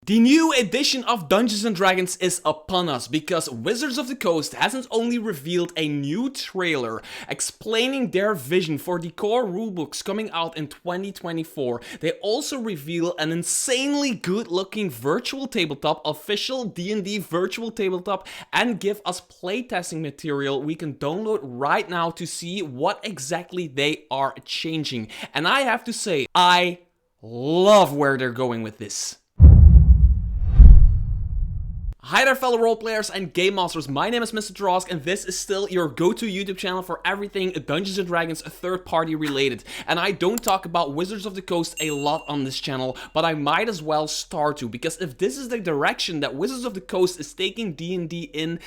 The new edition of Dungeons & Dragons is upon us because Wizards of the Coast hasn't only revealed a new trailer explaining their vision for the core rulebooks coming out in 2024, they also reveal an insanely good looking virtual tabletop, official D&D virtual tabletop, and give us playtesting material we can download right now to see what exactly they are changing. And I have to say, I love where they're going with this. Hi there fellow roleplayers and game masters, my name is Mr. Drosk and this is still your go-to YouTube channel for everything Dungeons & Dragons third-party related. And I don't talk about Wizards of the Coast a lot on this channel, but I might as well start to, because if this is the direction that Wizards of the Coast is taking D&D in,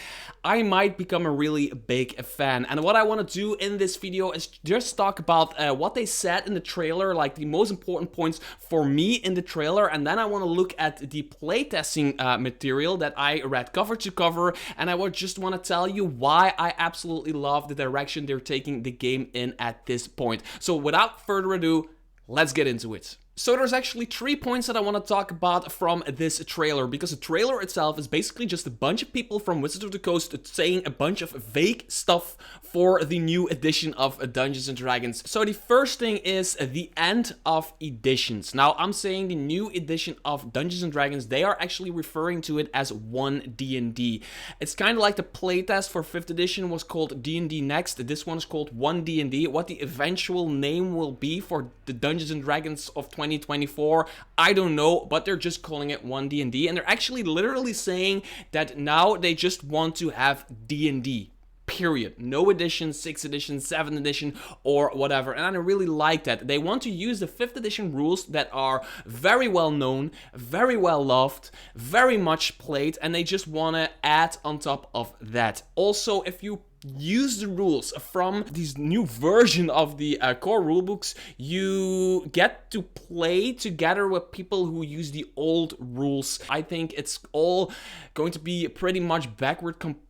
I might become a really big fan. And what I want to do in this video is just talk about what they said in the trailer, like the most important points for me in the trailer, and then I want to look at the playtesting material that I read cover to cover, and I would just want to tell you why I absolutely love the direction they're taking the game in at this point. So without further ado, let's get into it. So there's actually 3 points that I want to talk about from this trailer, because the trailer itself is basically just a bunch of people from Wizards of the Coast saying a bunch of vague stuff for the new edition of Dungeons & Dragons. So the first thing is the end of editions. Now I'm saying the new edition of Dungeons & Dragons, they are actually referring to it as One D&D. It's kind of like the playtest for 5th edition was called D&D Next. This one is called One D&D. What the eventual name will be for the Dungeons & Dragons of 2024, I don't know, but they're just calling it One D&D, and they're actually literally saying that now they just want to have D&D. Period. No edition, 6th edition, 7th edition, or whatever. And I really like that. They want to use the 5th edition rules that are very well known, very well loved, very much played, and they just want to add on top of that. Also, if you use the rules from this new version of the core rulebooks, you get to play together with people who use the old rules. I think it's all going to be pretty much backward compatible,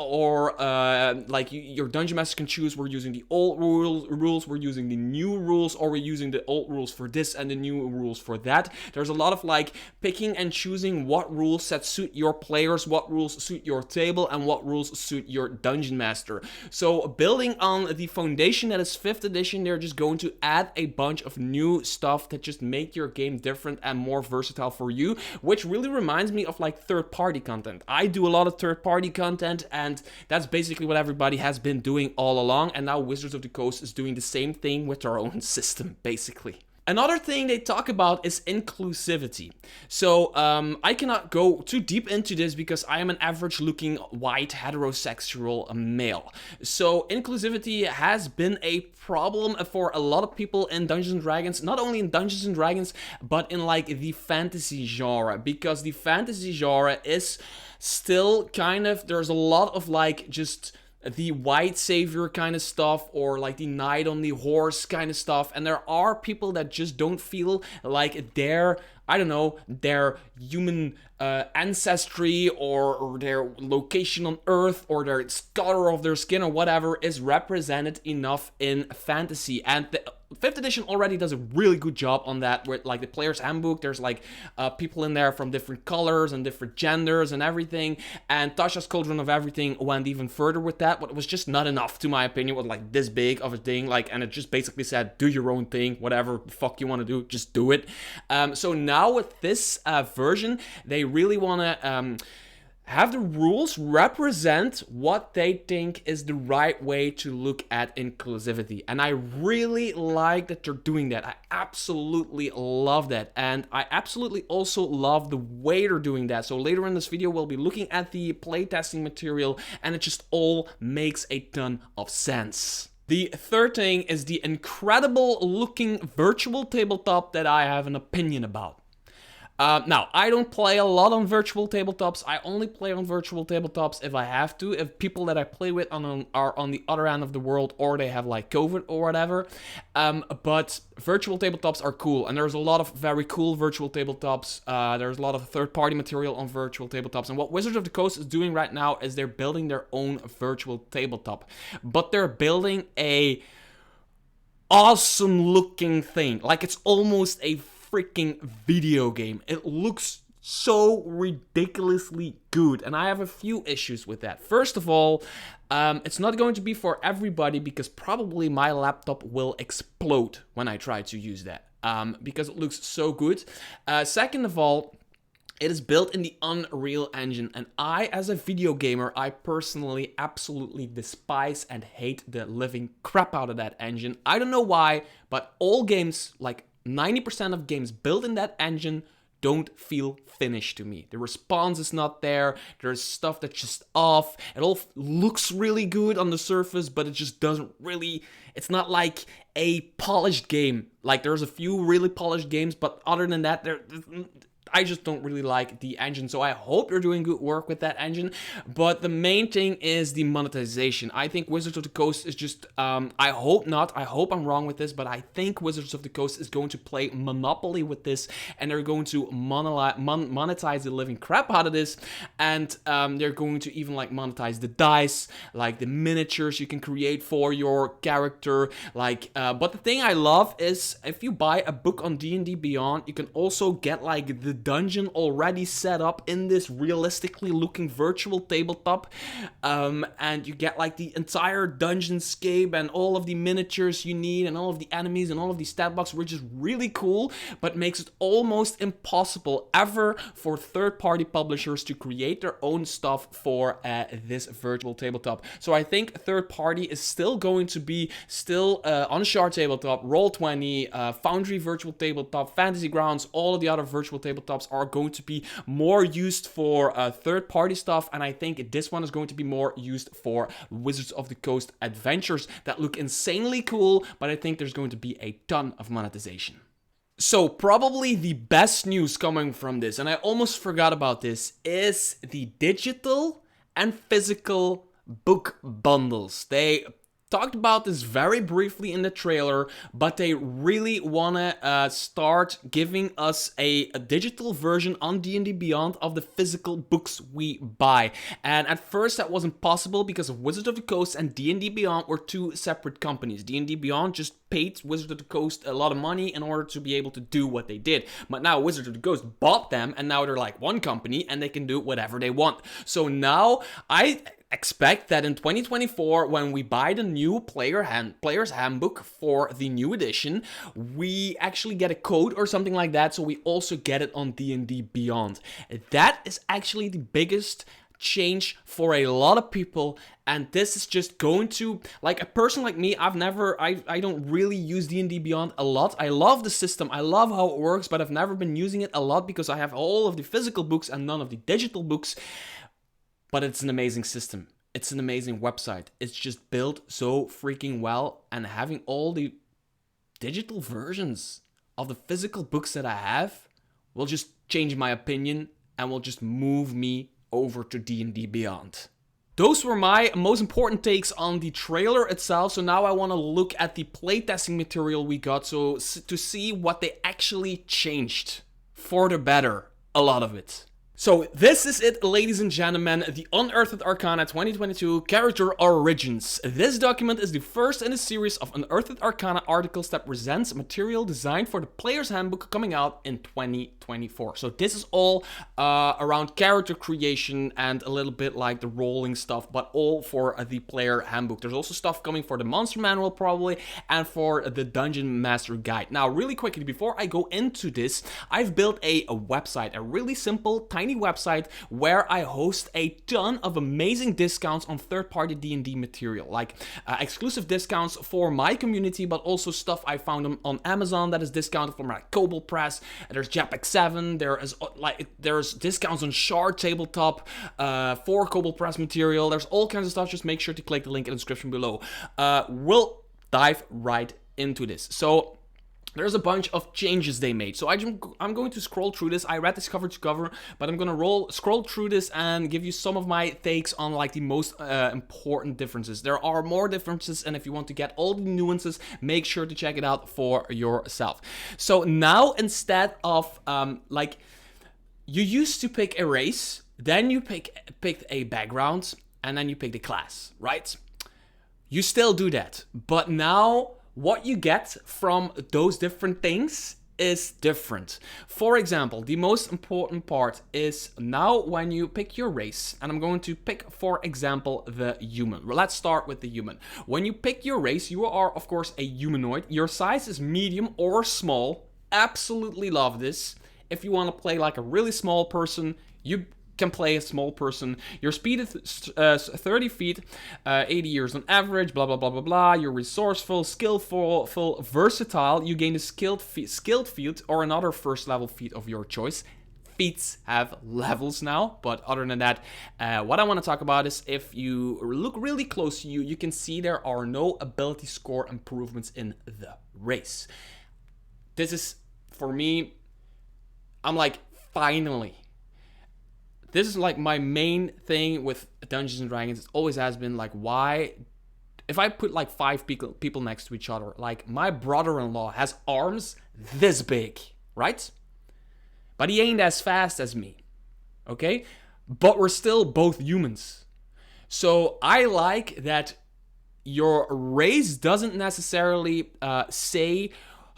or like your dungeon master can choose, we're using the old rules, we're using the new rules, or we're using the old rules for this and the new rules for that. There's a lot of like picking and choosing what rules sets suit your players, what rules suit your table, and what rules suit your dungeon master. So building on the foundation that is 5th edition, they're just going to add a bunch of new stuff that just make your game different and more versatile for you, which really reminds me of like third-party content. I do a lot of third-party content, and that's basically what everybody has been doing all along, and now Wizards of the Coast is doing the same thing with their own system, basically. Another thing they talk about is inclusivity. So I cannot go too deep into this because I am an average looking white heterosexual male. So inclusivity has been a problem for a lot of people in Dungeons & Dragons, not only in Dungeons & Dragons, but in like the fantasy genre, because the fantasy genre is still kind of, there's a lot of like just the white savior kind of stuff, or like the knight on the horse kind of stuff, and there are people that just don't feel like their, I don't know, their human ancestry or their location on Earth or their color of their skin or whatever is represented enough in fantasy. And the 5th edition already does a really good job on that, with like the player's handbook, there's like people in there from different colors and different genders and everything, and Tasha's Cauldron of Everything went even further with that, but it was just not enough to my opinion. It was like this big of a thing, like, and it just basically said, do your own thing, whatever the fuck you want to do, just do it. So now with this version, they really want to have the rules represent what they think is the right way to look at inclusivity. And I really like that they're doing that. I absolutely love that. And I absolutely also love the way they're doing that. So later in this video, we'll be looking at the playtesting material, and it just all makes a ton of sense. The third thing is the incredible looking virtual tabletop that I have an opinion about. Now, I don't play a lot on virtual tabletops. I only play on virtual tabletops if I have to, if people that I play with are on the other end of the world, or they have like COVID or whatever. But virtual tabletops are cool, and there's a lot of very cool virtual tabletops. There's a lot of third-party material on virtual tabletops, and what Wizards of the Coast is doing right now is they're building their own virtual tabletop. But they're building a awesome looking thing. Like, it's almost a freaking video game. It looks so ridiculously good, and I have a few issues with that. First of all, it's not going to be for everybody because probably my laptop will explode when I try to use that, because it looks so good. Second of all, it is built in the Unreal Engine, and I, as a video gamer, I personally absolutely despise and hate the living crap out of that engine. I don't know why, but all games, like 90% of games built in that engine, don't feel finished to me. The response is not there. There's stuff that's just off. It all looks really good on the surface, but it just doesn't really... It's not like a polished game. Like, there's a few really polished games, but other than that, I just don't really like the engine, so I hope you're doing good work with that engine. But the main thing is the monetization. I think Wizards of the Coast is just, I hope not, I hope I'm wrong with this, but I think Wizards of the Coast is going to play Monopoly with this, and they're going to monetize the living crap out of this, and they're going to even like monetize the dice, like the miniatures you can create for your character, like, but the thing I love is if you buy a book on D&D Beyond, you can also get like the dungeon already set up in this realistically looking virtual tabletop, and you get like the entire dungeonscape and all of the miniatures you need and all of the enemies and all of the stat blocks, which is really cool, but makes it almost impossible ever for third-party publishers to create their own stuff for this virtual tabletop. So I think third-party is still going to be on Shard Tabletop, Roll20, Foundry Virtual Tabletop, Fantasy Grounds, all of the other virtual tabletops are going to be more used for third-party stuff, and I think this one is going to be more used for Wizards of the Coast adventures that look insanely cool, but I think there's going to be a ton of monetization. So probably the best news coming from this, and I almost forgot about this, is the digital and physical book bundles. They talked about this very briefly in the trailer, but they really want to start giving us a digital version on D&D Beyond of the physical books we buy. And at first that wasn't possible because Wizards of the Coast and D&D Beyond were two separate companies. D&D Beyond just paid Wizards of the Coast a lot of money in order to be able to do what they did. But now Wizards of the Coast bought them, and now they're like one company and they can do whatever they want. So now I expect that in 2024, when we buy the new player's handbook for the new edition, we actually get a code or something like that, so we also get it on D&D Beyond. That is actually the biggest change for a lot of people, and this is just going to, like, a person like me, I don't really use D&D Beyond a lot. I love the system, I love how it works, but I've never been using it a lot because I have all of the physical books and none of the digital books. But it's an amazing system. It's an amazing website. It's just built so freaking well, and having all the digital versions of the physical books that I have will just change my opinion and will just move me over to D&D Beyond. Those were my most important takes on the trailer itself, so now I want to look at the playtesting material we got to see what they actually changed for the better, a lot of it. So this is it, ladies and gentlemen, the Unearthed Arcana 2022 Character Origins. This document is the first in a series of Unearthed Arcana articles that presents material designed for the Player's Handbook coming out in 2024. So this is all around character creation and a little bit like the rolling stuff, but all for the Player Handbook. There's also stuff coming for the Monster Manual probably, and for the Dungeon Master Guide. Now, really quickly, before I go into this, I've built a website, a really simple, tiny website where I host a ton of amazing discounts on third-party D&D material, like exclusive discounts for my community, but also stuff I found on Amazon that is discounted from like Kobold Press. There's JPEG 7. There's discounts on Shard Tabletop for Kobold Press material. There's all kinds of stuff. Just make sure to click the link in the description below. We'll dive right into this. So there's a bunch of changes they made. So I'm going to scroll through this. I read this cover to cover, but I'm gonna scroll through this and give you some of my takes on like the most important differences. There are more differences, and if you want to get all the nuances, make sure to check it out for yourself. So now, instead of like, you used to pick a race, then you picked a background, and then you picked a class, right? You still do that, but now what you get from those different things is different. For example, the most important part is now when you pick your race, and I'm going to pick, for example, the human. Well, let's start with the human. When you pick your race, you are, of course, a humanoid. Your size is medium or small. Absolutely love this. If you want to play like a really small person, you can play a small person. Your speed is 30 feet, 80 years on average, blah, blah, blah, blah, blah. You're resourceful, skillful, versatile. You gain a skilled feat or another first level feat of your choice. Feats have levels now, but other than that, what I want to talk about is if you look really close to you, you can see there are no ability score improvements in the race. This is, for me, I'm like, finally. This is like my main thing with Dungeons and Dragons. It always has been like, why? If I put like 5 people next to each other, like my brother-in-law has arms this big, right? But he ain't as fast as me, okay? But we're still both humans. So I like that your race doesn't necessarily say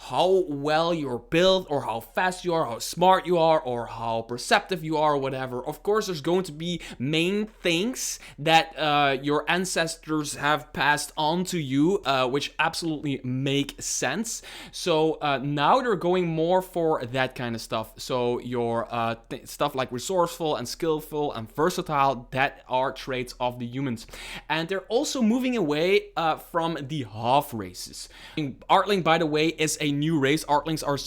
how well you're built or how fast you are, how smart you are, or how perceptive you are, or whatever. Of course, there's going to be main things that your ancestors have passed on to you, which absolutely make sense. So now they're going more for that kind of stuff. So your stuff like resourceful and skillful and versatile, that are traits of the humans. And they're also moving away from the half races. Ardling, by the way, is a new race. Ardlings are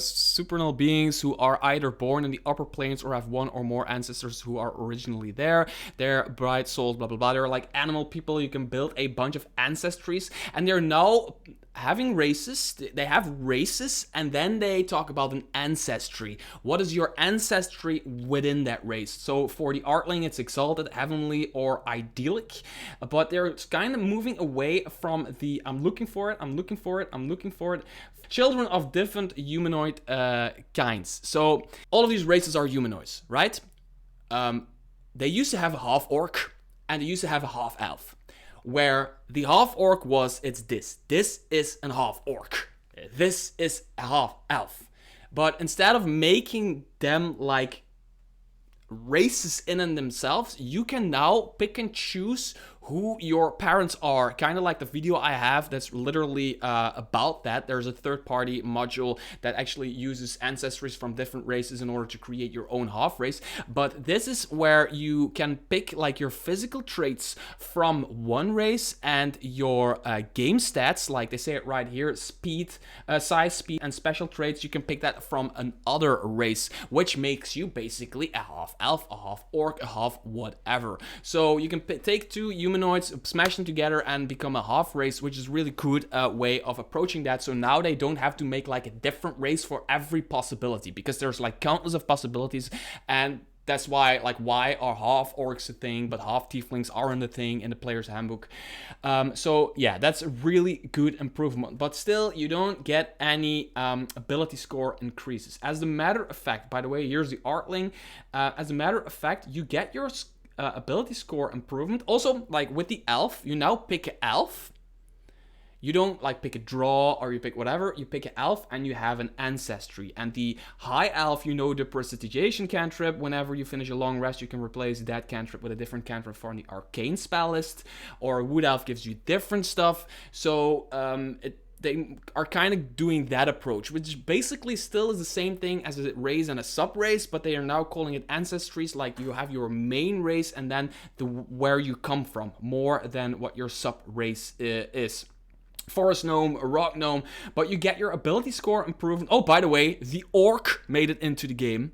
supernal beings who are either born in the upper planes or have one or more ancestors who are originally there. They're bright souls, blah, blah, blah. They're like animal people. You can build a bunch of ancestries, and they're now having races. They have races, and then they talk about an ancestry. What is your ancestry within that race? So for the Ardling, it's exalted, heavenly, or idyllic, but they're kind of moving away from the I'm looking for it, children of different humanoid kinds. So all of these races are humanoids, right? They used to have a half orc, and they used to have a half elf. Where the half orc was, it's this. This is a half orc. This is a half elf. But instead of making them like races in and themselves, you can now pick and choose who your parents are. Kind of like the video I have that's literally about that. There's a third-party module that actually uses ancestries from different races in order to create your own half race. But this is where you can pick like your physical traits from one race and your game stats, like they say it right here, speed, size, speed, and special traits. You can pick that from another race, which makes you basically a half elf, a half orc, a half whatever. So you can take two humanoids, smash them together, and become a half race, which is really good way of approaching that. So now they don't have to make like a different race for every possibility, because there's like countless of possibilities, and that's why are half orcs a thing, but half tieflings aren't a thing in the player's handbook. So yeah, that's a really good improvement, but still you don't get any ability score increases. As a matter of fact, by the way, here's the Ardling. As a matter of fact, you get your ability score improvement. Also, like with the elf, you now pick an elf. You don't like pick a draw or you pick whatever. You pick an elf and you have an ancestry. And the high elf, you know the prestidigitation cantrip. Whenever you finish a long rest, you can replace that cantrip with a different cantrip from the arcane spell list. Or wood elf gives you different stuff. So they are kind of doing that approach, which basically still is the same thing as a race and a sub-race, but they are now calling it ancestries. Like you have your main race and then where you come from, more than what your sub-race is. Forest gnome, a rock gnome, but you get your ability score improvement. Oh, by the way, the orc made it into the game.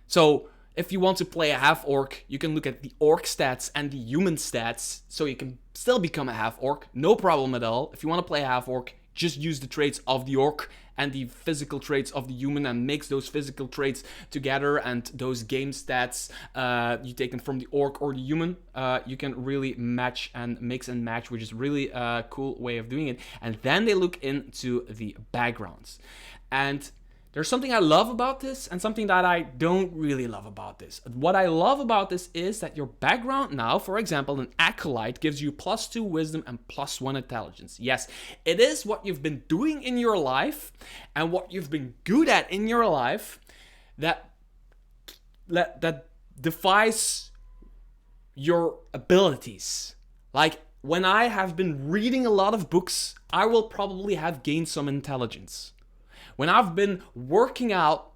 So if you want to play a half orc, you can look at the orc stats and the human stats, so you can still become a half orc, no problem at all. If you want to play a half orc, just use the traits of the orc and the physical traits of the human and mix those physical traits together, and those game stats, you take them from the orc or the human. You can really match and mix and match, which is really a cool way of doing it. And then they look into the backgrounds. And There's something I love about this and something that I don't really love about this. What I love about this is that your background now, for example, an acolyte gives you +2 wisdom and +1 intelligence. Yes, it is what you've been doing in your life and what you've been good at in your life that defies your abilities. Like, when I have been reading a lot of books, I will probably have gained some intelligence. When I've been working out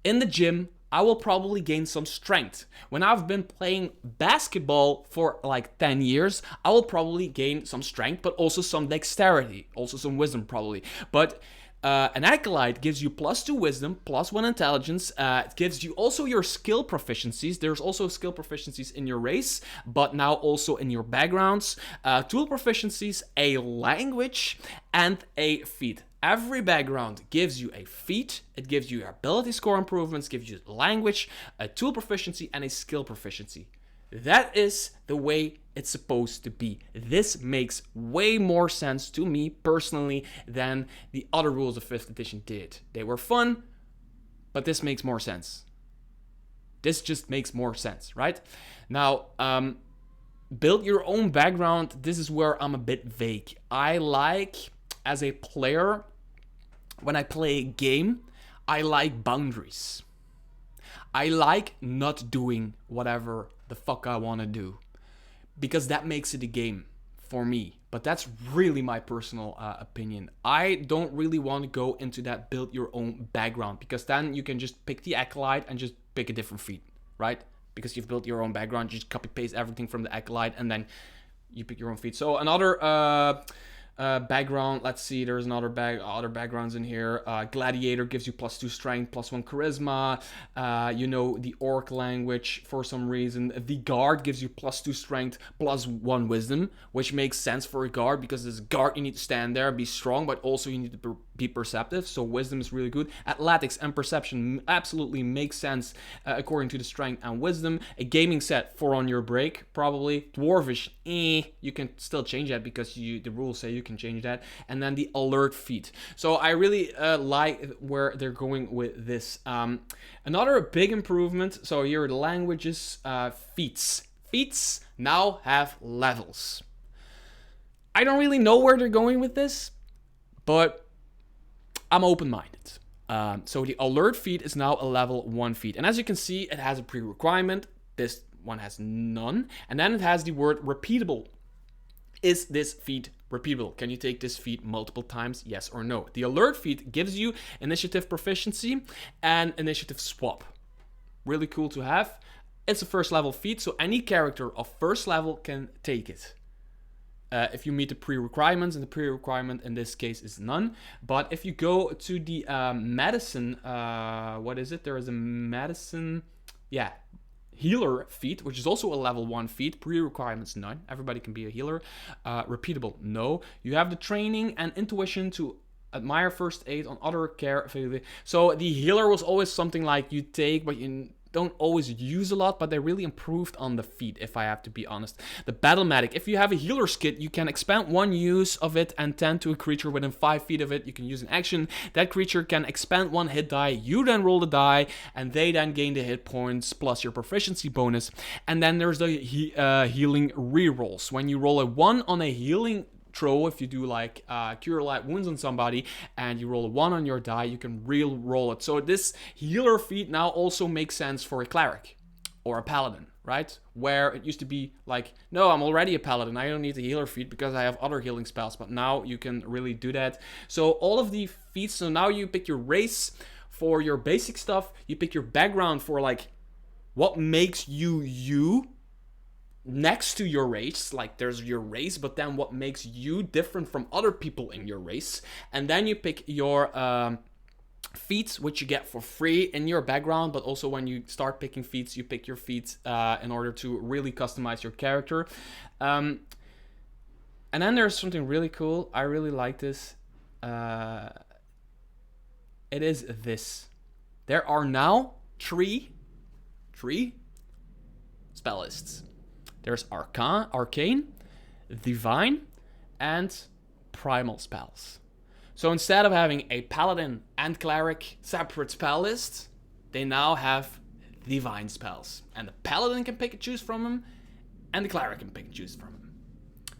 in the gym, I will probably gain some strength. When I've been playing basketball for like 10 years, I will probably gain some strength, but also some dexterity, also some wisdom probably. But an acolyte gives you +2 wisdom, +1 intelligence. It gives you also your skill proficiencies. There's also skill proficiencies in your race, but now also in your backgrounds. Tool proficiencies, a language, and a feat. Every background gives you a feat, it gives you ability score improvements, gives you language, a tool proficiency, and a skill proficiency. That is the way it's supposed to be. This makes way more sense to me personally than the other rules of 5th edition did. They were fun, but this makes more sense. This just makes more sense, right? Now, build your own background. This is where I'm a bit vague. I like, as a player, when I play a game, I like boundaries. I like not doing whatever the fuck I want to do, because that makes it a game for me. But that's really my personal opinion. I don't really want to go into that build your own background, because then you can just pick the acolyte and just pick a different feat, right? Because you've built your own background, you just copy paste everything from the acolyte and then you pick your own feat. So another background, let's see, there's other backgrounds in here. Gladiator gives you +2 strength, +1 charisma. The orc language for some reason. The guard gives you +2 strength, +1 wisdom, which makes sense for a guard, because as a guard you need to stand there, be strong, but also you need to be perceptive. So wisdom is really good. Athletics and perception absolutely makes sense according to the strength and wisdom. A gaming set for on your break, probably. Dwarvish, you can still change that because the rules say you can change that. And then the alert feat. So I really like where they're going with this. Another big improvement, so here are the languages, feats. Feats now have levels. I don't really know where they're going with this, but I'm open-minded. So the alert feat is now a level 1 feat. And as you can see, it has a pre-requirement. This one has none. And then it has the word repeatable. Is this feat repeatable? Can you take this feat multiple times? Yes or no? The alert feat gives you initiative proficiency and initiative swap. Really cool to have. It's a first level feat, so any character of first level can take it. If you meet the pre-requirements, and the pre-requirement in this case is none. But if you go to the medicine, what is it? There is a medicine, healer feat, which is also a level 1 feat. Pre-requirements none. Everybody can be a healer. Repeatable, no. You have the training and intuition to admire first aid on other care. So the healer was always something like you take, but you don't always use a lot, but they really improved on the feat, if I have to be honest. The battle medic, if you have a healer's kit, you can expand 1 use of it and 10 to a creature within 5 feet of it. You can use an action. That creature can expand 1 hit die. You then roll the die, and they then gain the hit points plus your proficiency bonus. And then there's the healing rerolls. When you roll a 1 on a healing throw, if you do like cure light wounds on somebody and you roll a 1 on your die, you can re-roll it. So this healer feat now also makes sense for a cleric or a paladin, right? Where it used to be like, no, I'm already a paladin, I don't need the healer feat because I have other healing spells, but now you can really do that. So all of the feats, so now you pick your race for your basic stuff, you pick your background for like what makes you next to your race, like there's your race, but then what makes you different from other people in your race. And then you pick your feats, which you get for free in your background, but also when you start picking feats, you pick your feats in order to really customize your character. And then there's something really cool. I really like this. It is this. There are now three spell lists. There's Arcane, Divine, and Primal spells. So instead of having a paladin and cleric separate spell list, they now have divine spells. And the paladin can pick and choose from them, and the cleric can pick and choose from them.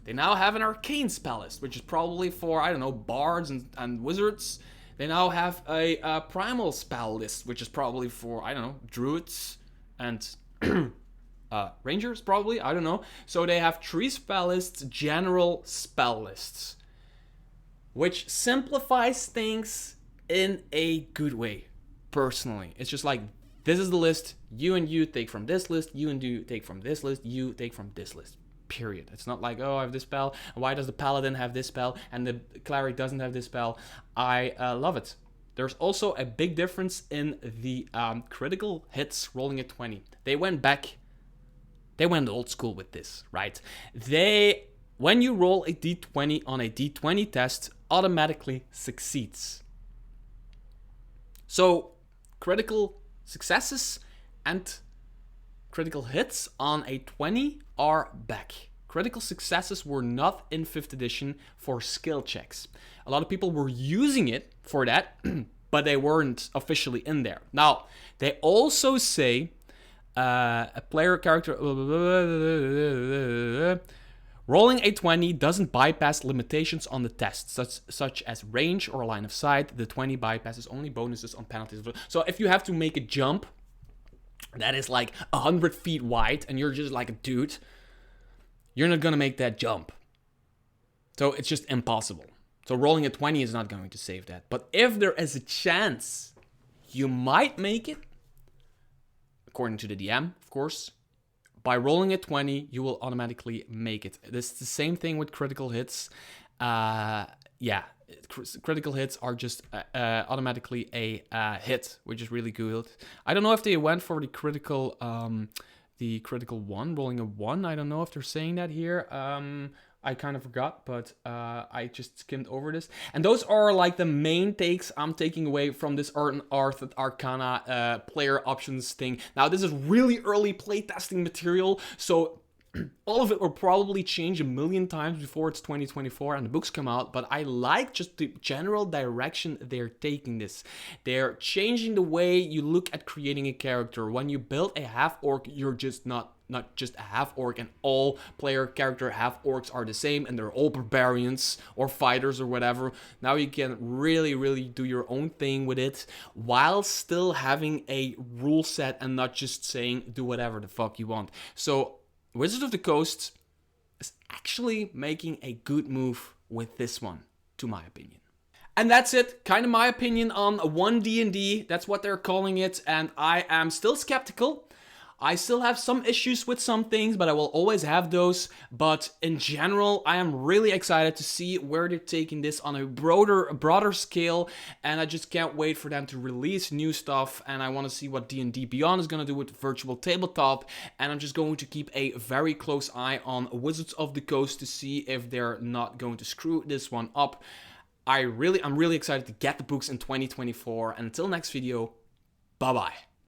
They now have an arcane spell list, which is probably for, I don't know, bards and wizards. They now have a primal spell list, which is probably for, I don't know, druids and rangers, probably, I don't know. So they have 3 spell lists, general spell lists, which simplifies things in a good way, personally. It's just like, this is the list, you and you take from this list, you and you take from this list, you take from this list, period. It's not like, oh, I have this spell, why does the paladin have this spell, and the cleric doesn't have this spell. I love it. There's also a big difference in the critical hits rolling at 20. They went old school with this, right? When you roll a d20 on a d20 test, automatically succeeds. So critical successes and critical hits on a 20 are back. Critical successes were not in 5th edition for skill checks. A lot of people were using it for that, but they weren't officially in there. Now, they also say a player character rolling a 20 doesn't bypass limitations on the test, such as range or line of sight. The 20 bypasses only bonuses on penalties. So if you have to make a jump that is like 100 feet wide and you're just like a dude, you're not gonna make that jump. So it's just impossible. So rolling a 20 is not going to save that. But if there is a chance you might make it, according to the DM, of course, by rolling a 20, you will automatically make it. This is the same thing with critical hits. Critical hits are just automatically a hit, which is really good. I don't know if they went for the critical one, rolling a 1. I don't know if they're saying that here. I kind of forgot, but I just skimmed over this. And those are like the main takes I'm taking away from this Art and Arcana player options thing. Now, this is really early playtesting material, so all of it will probably change a million times before it's 2024 and the books come out, but I like just the general direction they're taking this. They're changing the way you look at creating a character. When you build a half-orc, you're just not just a half-orc, and all player character half-orcs are the same and they're all barbarians or fighters or whatever. Now you can really do your own thing with it while still having a rule set and not just saying do whatever the fuck you want. So Wizards of the Coast is actually making a good move with this one, to my opinion. And that's it, kind of my opinion on One D&D. That's what they're calling it, and I am still skeptical. I still have some issues with some things, but I will always have those. But in general, I am really excited to see where they're taking this on a broader scale. And I just can't wait for them to release new stuff. And I want to see what D&D Beyond is going to do with virtual tabletop. And I'm just going to keep a very close eye on Wizards of the Coast to see if they're not going to screw this one up. I'm really excited to get the books in 2024. And until next video, bye-bye.